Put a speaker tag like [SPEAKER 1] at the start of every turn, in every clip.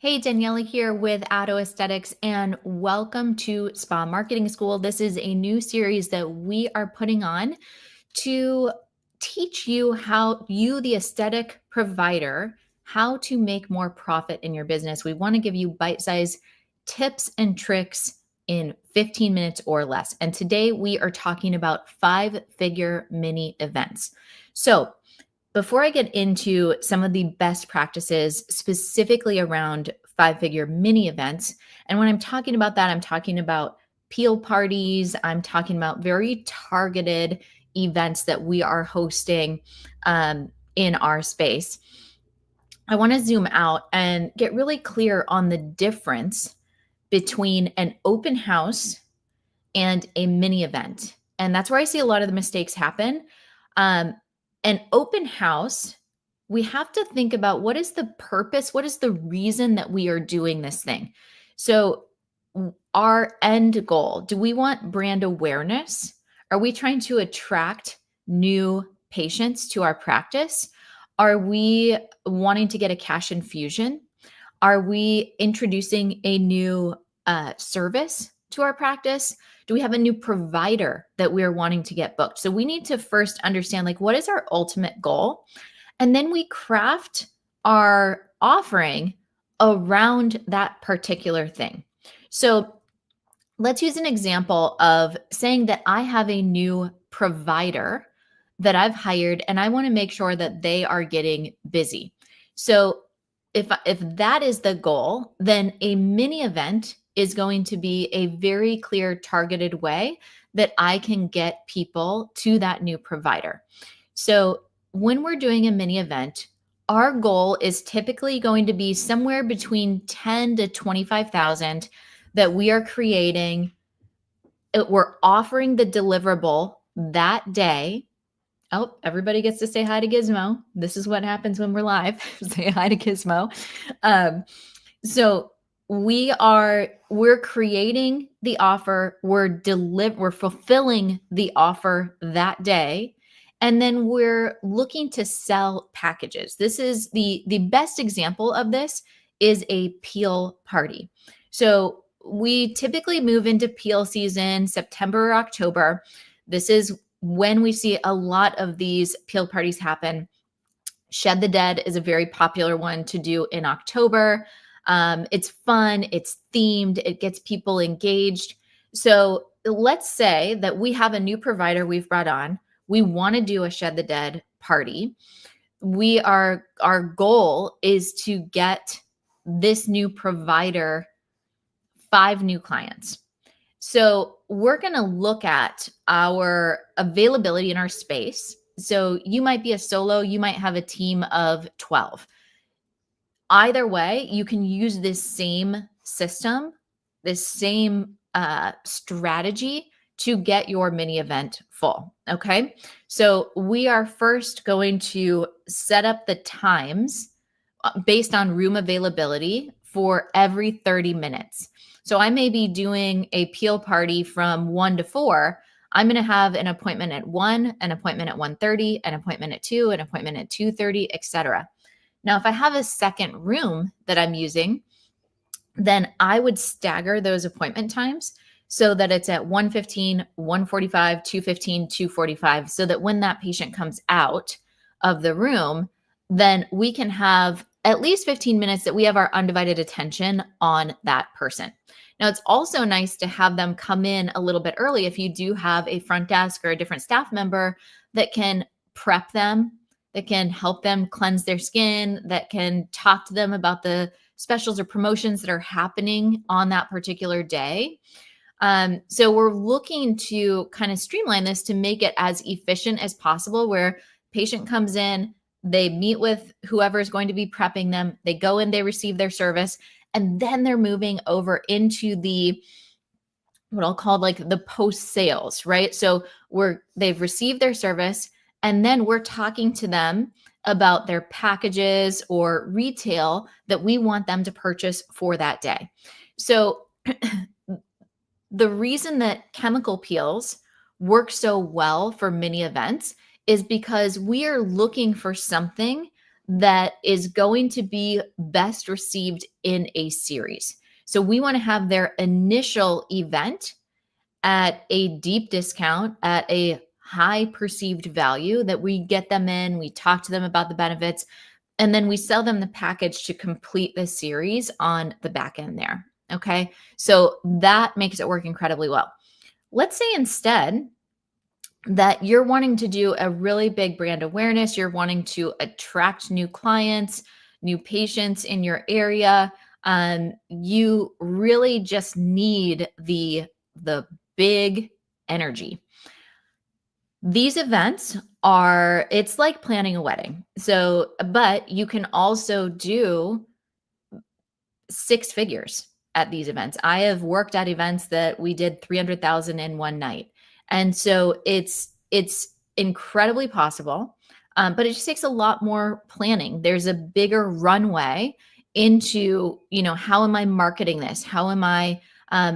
[SPEAKER 1] Hey, Daniela here with Atto Aesthetics, and welcome to Spa Marketing School. This is a new series that we are putting on to teach you how you, the aesthetic provider, how to make more profit in your business. We want to give you bite-sized tips and tricks in 15 minutes or less. And today we are talking about five-figure mini events. So before I get into some of the best practices specifically around five-figure mini events, and when I'm talking about that, I'm talking about peel parties, I'm talking about very targeted events that we are hosting in our space. I want to zoom out and get really clear on the difference between an open house and a mini event. And that's where I see a lot of the mistakes happen. Um, an open house, we have to think about what is the purpose, what is the reason that we are doing this thing. So, our end goal, do we want brand awareness? Are we trying to attract new patients to our practice? Are we wanting to get a cash infusion? Are we introducing a new service to our practice? Do we have a new provider that we're wanting to get booked? So we need to first understand, like, what is our ultimate goal? And then we craft our offering around that particular thing. So let's use an example of saying that I have a new provider that I've hired and I want to make sure that they are getting busy. So if that is the goal, then a mini event is going to be a very clear targeted way that I can get people to that new provider. So when we're doing a mini event, our goal is typically going to be somewhere between 10 to 25,000 that we are creating. We're offering the deliverable that day. Oh, everybody gets to say hi to Gizmo. This is what happens when we're live. Say hi to Gizmo. So we're creating the offer, we're fulfilling the offer that day, and then we're looking to sell packages. This is the best example of this is a peel party. So we typically move into peel season September or October. This is when we see a lot of these peel parties happen. Shed the Dead is a very popular one to do in October. It's fun, it's themed, it gets people engaged. So let's say that we have a new provider we've brought on. We want to do a Shed the Dead party. Our goal is to get this new provider 5 new clients. So we're going to look at our availability in our space. So you might be a solo, you might have a team of 12. Either way, you can use this same system, this same strategy to get your mini event full. Okay. So we are first going to set up the times based on room availability for every 30 minutes. So I may be doing a peel party from 1 to 4. I'm going to have an appointment at 1, an appointment at 1:30, an appointment at 2, an appointment at 2:30, etc. Now, if I have a second room that I'm using, then I would stagger those appointment times so that it's at 1:15, 1:45, 2:15, 2:45, so that when that patient comes out of the room, then we can have at least 15 minutes that we have our undivided attention on that person. Now, it's also nice to have them come in a little bit early if you do have a front desk or a different staff member that can prep them, that can help them cleanse their skin, that can talk to them about the specials or promotions that are happening on that particular day. So we're looking to kind of streamline this to make it as efficient as possible, where patient comes in, they meet with whoever is going to be prepping them, they go in, they receive their service, and then they're moving over into the what I'll call like the post sales, right? So they've received their service, and then we're talking to them about their packages or retail that we want them to purchase for that day. So the reason that chemical peels work so well for mini events is because we are looking for something that is going to be best received in a series. So we want to have their initial event at a deep discount, at a high perceived value, that we get them in, we talk to them about the benefits, and then we sell them the package to complete the series on the back end there. Okay. So that makes it work incredibly well. Let's say instead that you're wanting to do a really big brand awareness, you're wanting to attract new clients, new patients in your area. You really just need the big energy. These events it's like planning a wedding. So, but you can also do six figures at these events. I have worked at events that we did 300,000 in one night. And so it's incredibly possible. But it just takes a lot more planning. There's a bigger runway into, how am I marketing this? How am I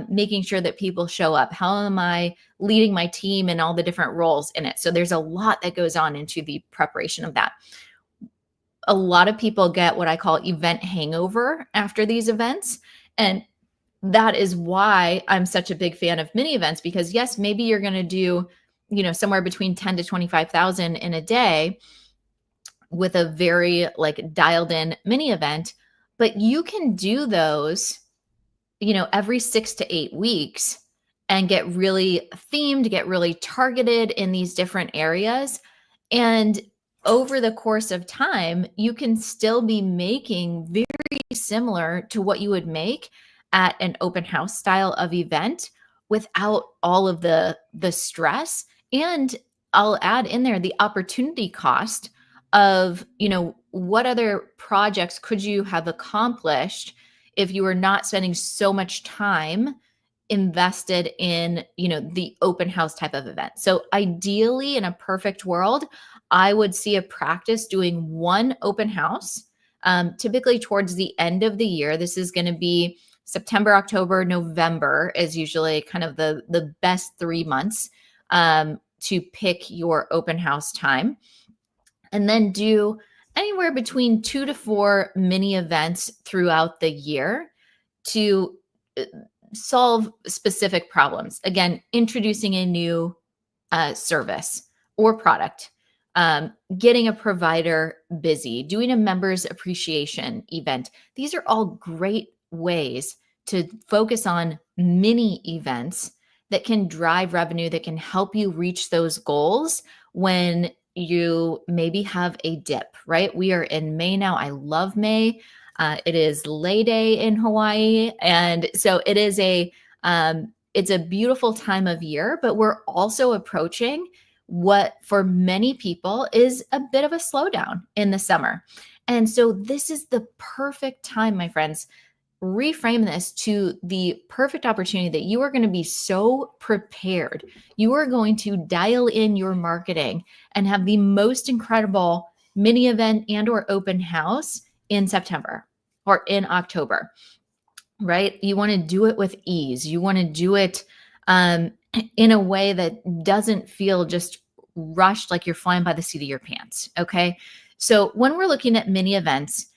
[SPEAKER 1] making sure that people show up? How am I leading my team and all the different roles in it? So there's a lot that goes on into the preparation of that. A lot of people get what I call event hangover after these events. And that is why I'm such a big fan of mini events, because yes, maybe you're going to do, somewhere between 10 to 25,000 in a day with a very dialed in mini event, but you can do those, every 6 to 8 weeks and get really themed, get really targeted in these different areas. And over the course of time, you can still be making very similar to what you would make at an open house style of event without all of the stress. And I'll add in there the opportunity cost of, what other projects could you have accomplished if you were not spending so much time invested in, the open house type of event. So ideally, in a perfect world, I would see a practice doing one open house, typically towards the end of the year. This is going to be September, October, November is usually kind of the best 3 months to pick your open house time. And then do anywhere between 2 to 4 mini events throughout the year to solve specific problems. Again, introducing a new service or product, getting a provider busy, doing a members appreciation event. These are all great ways to focus on mini events that can drive revenue, that can help you reach those goals when you maybe have a dip, right? We are in May now. I love May. It is Lay Day in Hawaii. And so it is it's a beautiful time of year, but we're also approaching what for many people is a bit of a slowdown in the summer. And so this is the perfect time, my friends. Reframe this to the perfect opportunity that you are going to be so prepared. You are going to dial in your marketing and have the most incredible mini event and or open house in September or in October, right? You want to do it with ease. You want to do it in a way that doesn't feel just rushed, like you're flying by the seat of your pants. Okay. So when we're looking at mini events,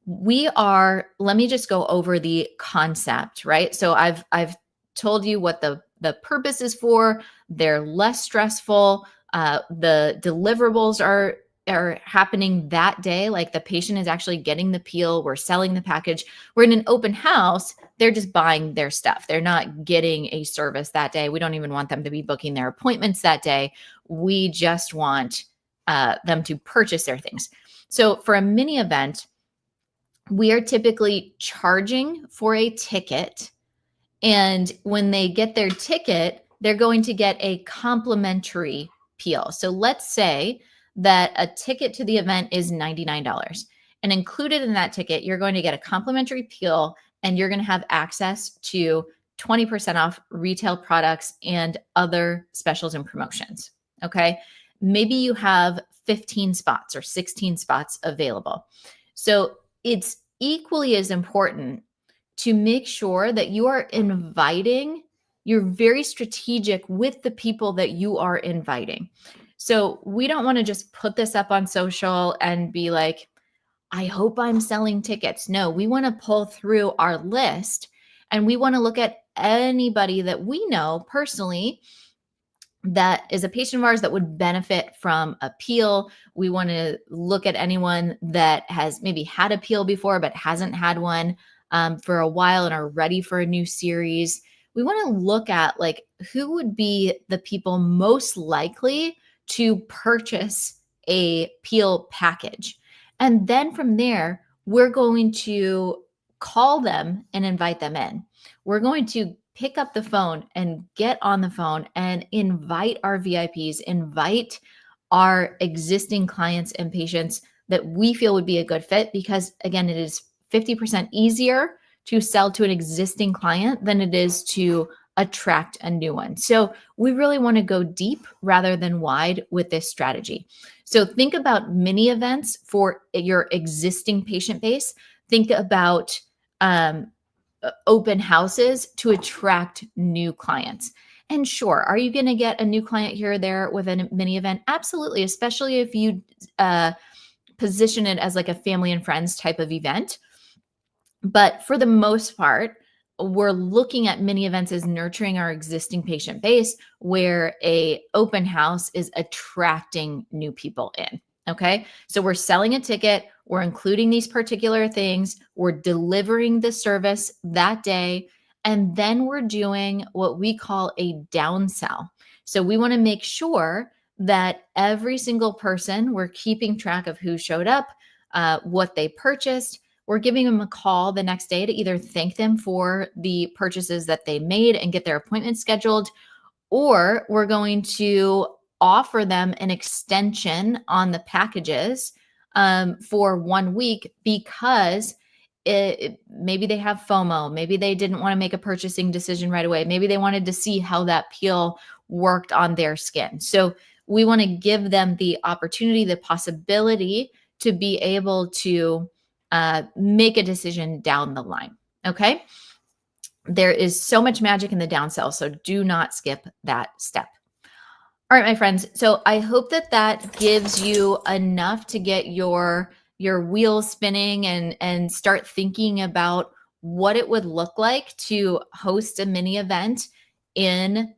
[SPEAKER 1] let me just go over the concept, right? So I've told you what the purpose is for. They're less stressful. The deliverables are happening that day. Like the patient is actually getting the peel. We're selling the package. We're in an open house. They're just buying their stuff. They're not getting a service that day. We don't even want them to be booking their appointments that day. We just want them to purchase their things. So for a mini event, we are typically charging for a ticket. And when they get their ticket, they're going to get a complimentary peel. So let's say that a ticket to the event is $99. And included in that ticket, you're going to get a complimentary peel and you're going to have access to 20% off retail products and other specials and promotions. Okay. Maybe you have 15 spots or 16 spots available. So it's equally as important to make sure that you are you're very strategic with the people that you are inviting. So we don't want to just put this up on social and be like, I hope I'm selling tickets. No, we want to pull through our list and we want to look at anybody that we know personally that is a patient of ours that would benefit from a peel. We want to look at anyone that has maybe had a peel before but hasn't had one for a while and are ready for a new series. We want to look at like who would be the people most likely to purchase a peel package. And then from there, we're going to call them and invite them in. We're going to pick up the phone and get on the phone and invite our VIPs, invite our existing clients and patients that we feel would be a good fit, because again, it is 50% easier to sell to an existing client than it is to attract a new one. So we really want to go deep rather than wide with this strategy. So think about mini events for your existing patient base. Think about open houses to attract new clients. And sure, are you going to get a new client here or there with a mini event? Absolutely, especially if you position it as like a family and friends type of event. But for the most part, we're looking at mini events as nurturing our existing patient base, where a open house is attracting new people in. Okay. So we're selling a ticket, we're including these particular things, we're delivering the service that day, and then we're doing what we call a downsell. So we want to make sure that every single person, we're keeping track of who showed up, what they purchased. We're giving them a call the next day to either thank them for the purchases that they made and get their appointment scheduled, or we're going to offer them an extension on the packages for 1 week, because maybe they have FOMO. Maybe they didn't want to make a purchasing decision right away. Maybe they wanted to see how that peel worked on their skin. So we want to give them the opportunity, the possibility to be able to make a decision down the line. Okay. There is so much magic in the downsell, so do not skip that step. All right, my friends. So I hope that that gives you enough to get your wheels spinning and start thinking about what it would look like to host a mini event in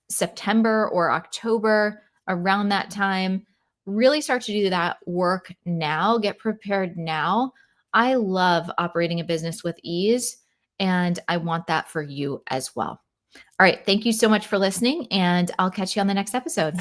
[SPEAKER 1] September or October, around that time. Really start to do that work now. Get prepared now. I love operating a business with ease, and I want that for you as well. All right. Thank you so much for listening, and I'll catch you on the next episode.